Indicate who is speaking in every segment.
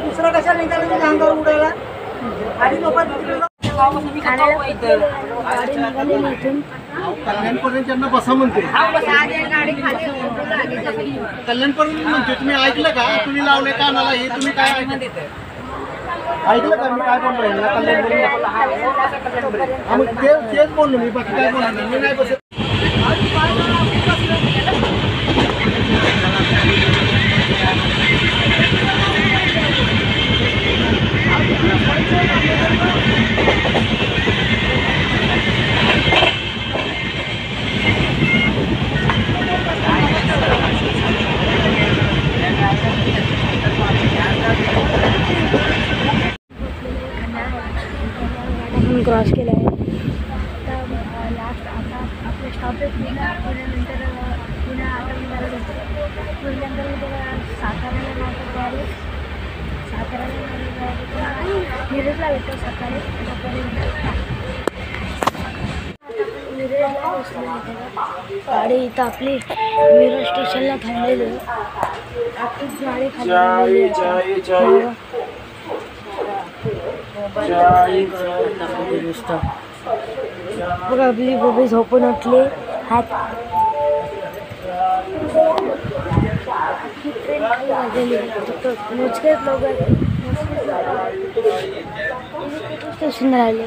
Speaker 1: दुसरा कशा निघाला अंगावर उडायला आणि कल्याणपर्यंत बसा म्हणते कल्याणपर्यंत म्हणते तुम्ही ऐकलं का तुम्ही लावले कानाला हे तुम्ही काय ऐकलं का मी काय बोललो कल्याणपर्यंत तेच बोललो मी बाकी काय बोललो मी नाही बसत
Speaker 2: क्रॉस केला आहे लास्ट आता आपले स्टॉपेज पुण्यानंतर पुणे आता निघालं होतं पुण्यानंतर मी त्याला साताऱ्याला नाही साताऱ्याला मिरजला भेटतो सकाळी मिरजला बसलो गाडी इथं आपली मिरज स्टेशनला थांबलेली आपलीच गाडी खाली बघा आपली बबी झोपून उठली हात ट्रेन खाली वाजली मोजकेच लोक स्टेशन राहिले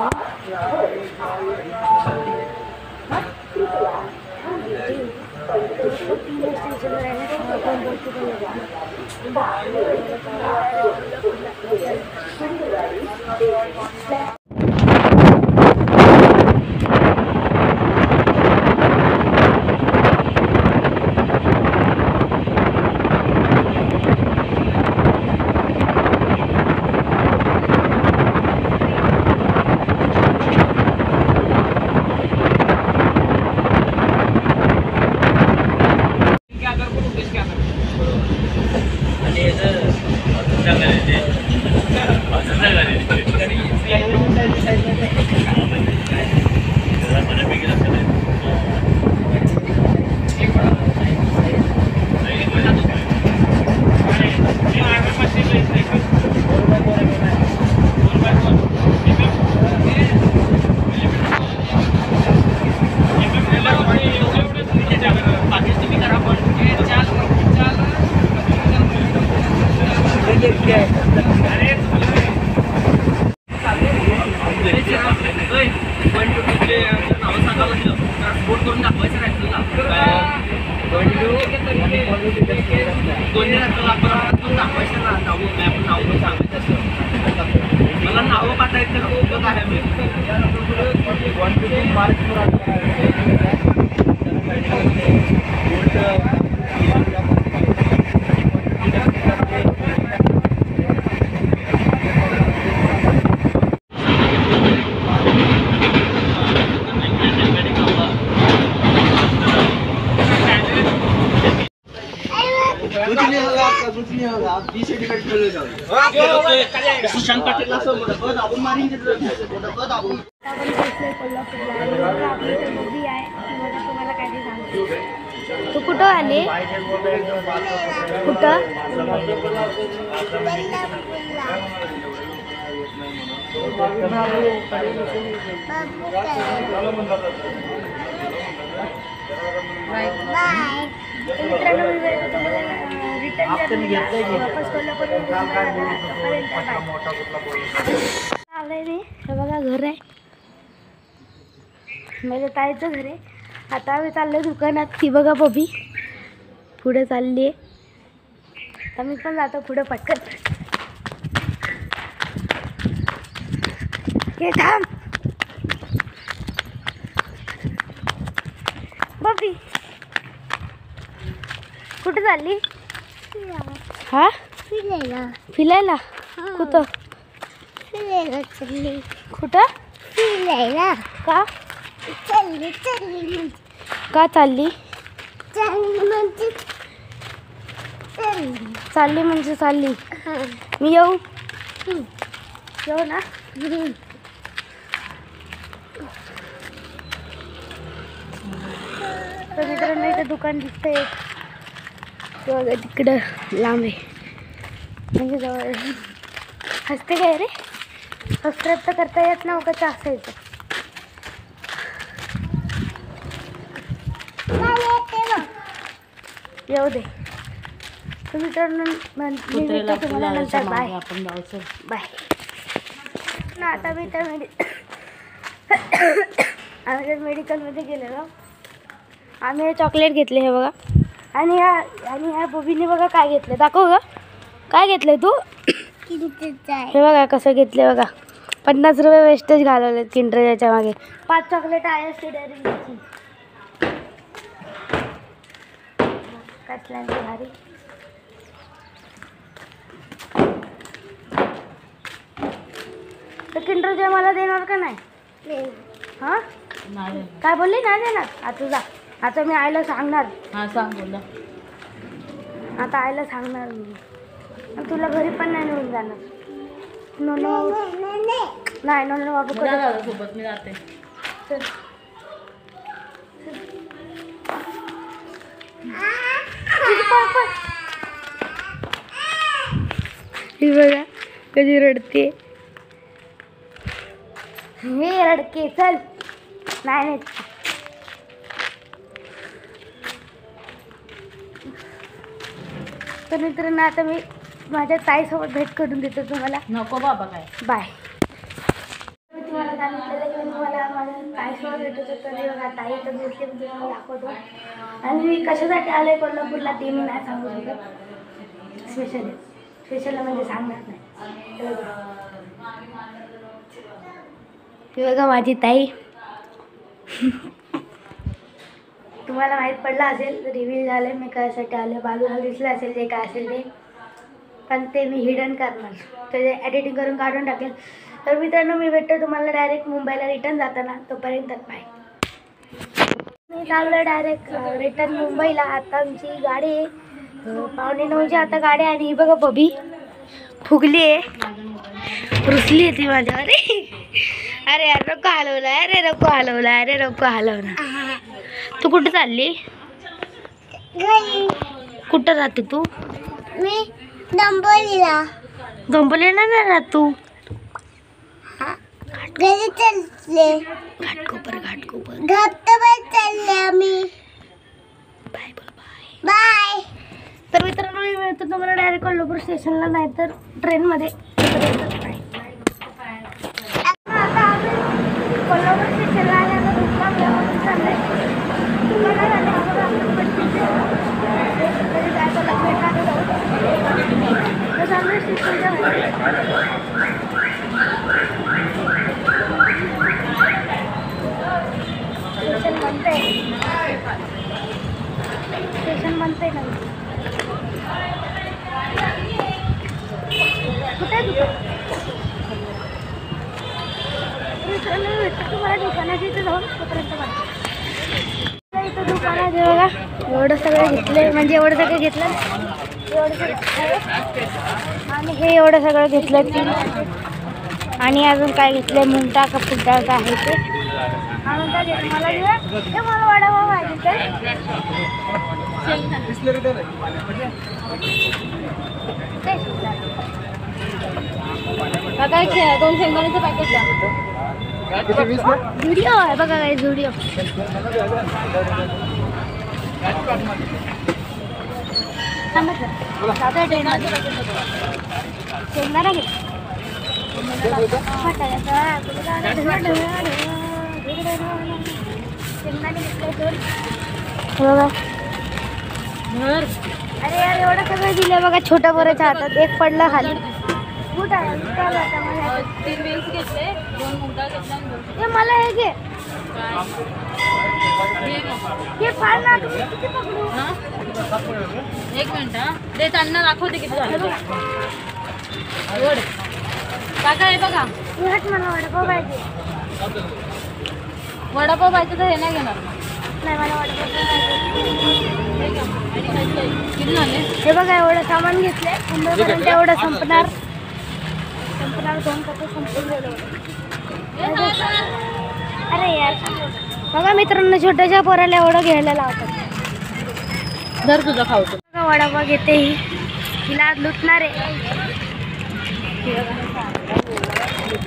Speaker 1: मला नावं पाठायचं खूप आहे मी 1 to 2 मार्च कुछ नहीं होगा आप 20 सर्टिफिकेट कर ले जाओगे सुशांत पाटील असं मोठं आपण मारीन आपण
Speaker 2: कोल्हापूरला आपली इथे मूवी आहे ती मला तुम्हाला काय ते सांगते. तू कुठं आली? कुठं? मित्रांनो मी रिटर्न वापस कोल्हापूरला आलंय मी. हे बघा घर आहे माझ्या ताईचं घर आहे. आता आम्ही चाललो दुकानात. ती बघा बबी पुढे चालली आहे. आता मी पण जातो पुढे पटकन. हे थांब बबी कुठे चालली? हा फिरायला. कुठं चालली? कुठं फिरायला? का का चालली? चालली म्हणजे चालली. मी येऊ ना. तर मित्रांनो इथं दुकान दिसतंय बघा तिकडं लांब आहे म्हणजे जवळ. हसते काय रे? सबस्क्राईब तर करता येत ना कसं असायचं. येऊ दे. तर मित्रांनो तुम्हाला नंतर बाय बाय. ना आता मी त्या आम्ही मेडिकलमध्ये गेलेलो. आम्ही हे चॉकलेट घेतले हे बघा. आणि ह्या बबीने बघा काय घेतलं दाखव ग. काय घेतलंय तू? हे बघा कसं घेतले बघा. 50 रुपये वेस्टेज घालवलेत किंडरच्या मागे. 5 चॉकलेट आहे असते डेअरी मिल्कची. कसल्यांची भारी. तर किंडरच्या मला देणार का नाही? हां काय बोलली नाही देणार. आता जा. आता मी आईला सांगणार.
Speaker 3: हां सांग बोला.
Speaker 2: आता आईला सांगणार मी. तुला घरी पण नाही नेऊन जाणार. नोनो नाही नोनो बाबू
Speaker 3: सोबत मी जाते.
Speaker 2: चल बघा कधी रडते. हे रडके चल. नाही तर मित्रांनो आता मी माझ्या ताईसोबत भेट करून देतो तुम्हाला.
Speaker 3: नको बाबा काय
Speaker 2: बाय. मी तुम्हाला सांगितलेलं की तुम्हाला माझ्या ताईसोबत भेटत होतं. ते बघा ताई तर भेटले मी तुम्हाला दाखवतो. आणि मी कशासाठी आले कोल्हापूरला ते मी नाही सांगू शकत. स्पेशल म्हणजे सांगणार नाही. हे बघा माझी ताई. तुम्हाला माहीत पडलं असेल रिव्हील झालं मी कशासाठी आले. बाजूला दिसलं असेल जे काय असेल ते. पण ते मी हिडन करणार. त्याचे एडिटिंग करून काढून टाकेल. तर मित्रांनो मी भेटतो तुम्हाला डायरेक्ट मुंबईला रिटर्न जाताना. तोपर्यंत बाय. मी चाललो डायरेक्ट रिटर्न मुंबईला. आता आमची गाडी 8:45ची आता गाडी. आणि ही बघा बबी फुगली आहे. रुसली आहे ती माझ्या. अरे यार नको हलवलं. अरे नको हलवलं. अरे नको हलवलं. तू कुठं चालली? कुठं राहते तू?
Speaker 4: मी डंबोलीला.
Speaker 2: डोंबिवलीला नाही राहत तू?
Speaker 4: घरी चालले.
Speaker 2: घाटकोपर
Speaker 4: धबधब्यात चालले आम्ही.
Speaker 2: Bye bye.
Speaker 4: बाय.
Speaker 2: तर मित्रांनो मी मिळतो तुम्हाला डायरेक्ट कोल्हापूर स्टेशनला नाही तर ट्रेनमध्ये. आता आम्ही कोल्हापूर स्टेशनला आले. आता दुकान व्यवस्थित चाललंय. दुकानात आले. रेल्वे स्टेशनच्या स्टेशन बनतंय ना कुठे आहे तुम्हाला दुकानाची इथे जाऊन तोपर्यंत इथं दुकान आहे बघा. एवढं सगळं घेतलंय म्हणजे एवढं सगळं घेतलं एवढं सगळं आणि हे एवढं सगळं घेतलं तीन आणि अजून काय घेतलंय मुंगटा का फुटा का आहे ते आणून काय घेतलं मला घेऊया हे मला वडापाव पाहिजे तर
Speaker 3: काय 2 शेंगदाण्याचं पॅकेट द्या.
Speaker 2: व्हिडिओ आहे बघा काय व्हिडिओ साधा ट्रेनमध्ये शेंगदाणा घे बघा. अरे यार एवढं सगळं दिलं बघा छोट्या पोराच्या हातात एक पडला खाली कुठं आहे?
Speaker 3: 3 वेल्स घेतले 2 मुंगा घेतला आणि 2
Speaker 2: हे मला हे घे हे फार ना तू किती पकडू
Speaker 3: हा 1 मिनिट हा ते त्यांना दाखवते किती झालं ते. एवढं काका हे बघा
Speaker 2: तू हट मला वडापाव पाहिजे
Speaker 3: वडापाव पाहिजे तर हे नाही घेणार
Speaker 2: नाही मला वडापाव पाहिजे.
Speaker 3: हे घ्या. आणि खायचं. किती झाले
Speaker 2: हे बघा एवढं सामान घेतलंय संध्यापर्यंत एवढं संपणार 2 कप संपून गेलं. अरे यार बघा मित्रांनो छोट्याशा पोराला एवढं घ्यायला लावतात.
Speaker 3: जर तुझं खावतो
Speaker 2: बघा वडापाव घेते ही हिला आज लुटणार आहे.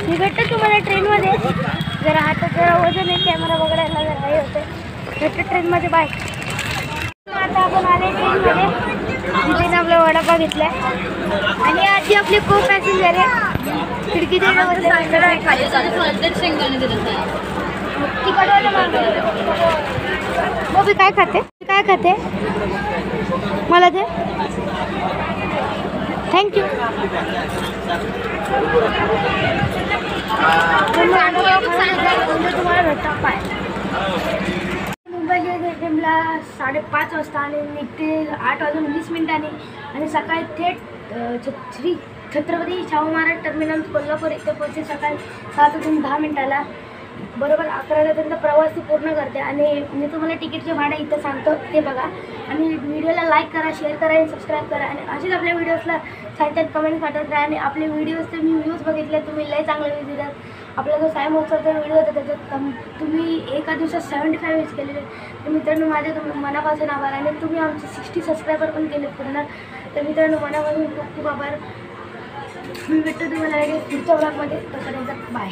Speaker 2: मी भेटतो तुम्हाला ट्रेनमध्ये जरा हातात जरा वजन आहे कॅमेरा बघायला जरा हे होतं भेटतो ट्रेनमध्ये. बाय. आता आपण आले ट्रेनमध्ये तिथे आपला वडापाव घेतलाय आणि आधी आपली को पॅसेंजर आहे खिडकीच्या
Speaker 3: खाली चालू शेंगदाणे दिलं
Speaker 2: तिकडवाला मग काय खाते मला ते थँक्यू. तुम्हाला भेटता पाय मुंबईच्या टाईमला 5:30 वाजता आणि निघते 8:20 आणि सकाळी थेट श्री छत्रपती शाहू महाराज टर्मिनल कोल्हापूर इथे पोहोचते सकाळी 7:10 बरोबर 11ला त्यांचा प्रवास पूर्ण करते. आणि मी तुम्हाला तिकीटचे भाडे इथं सांगतो ते बघा आणि व्हिडिओला लाईक करा शेअर करा आणि सबस्क्राईब करा आणि असेच आपल्या व्हिडिओजला सांगतात कमेंट पाठवत राहा. आणि आपले व्हिडिओज तर मी व्ह्यूज बघितले तुम्ही लय चांगले व्ह्यूज दितात. आपला जो साई महोत्सवचा व्हिडिओ होता त्याच्यात तुम्ही एका दिवसात 75 व्ह्यूज केलेले तर मित्रांनो माझे मनापासून आभार. आणि तुम्ही आमचे 60 सबस्क्रायबर पण केले पूर्ण तर मित्रांनो मनापासून खूप खूप आभार. मी भेटतो तुम्हाला पुढच्या ब्लॉगमध्ये तोपर्यंत बाय.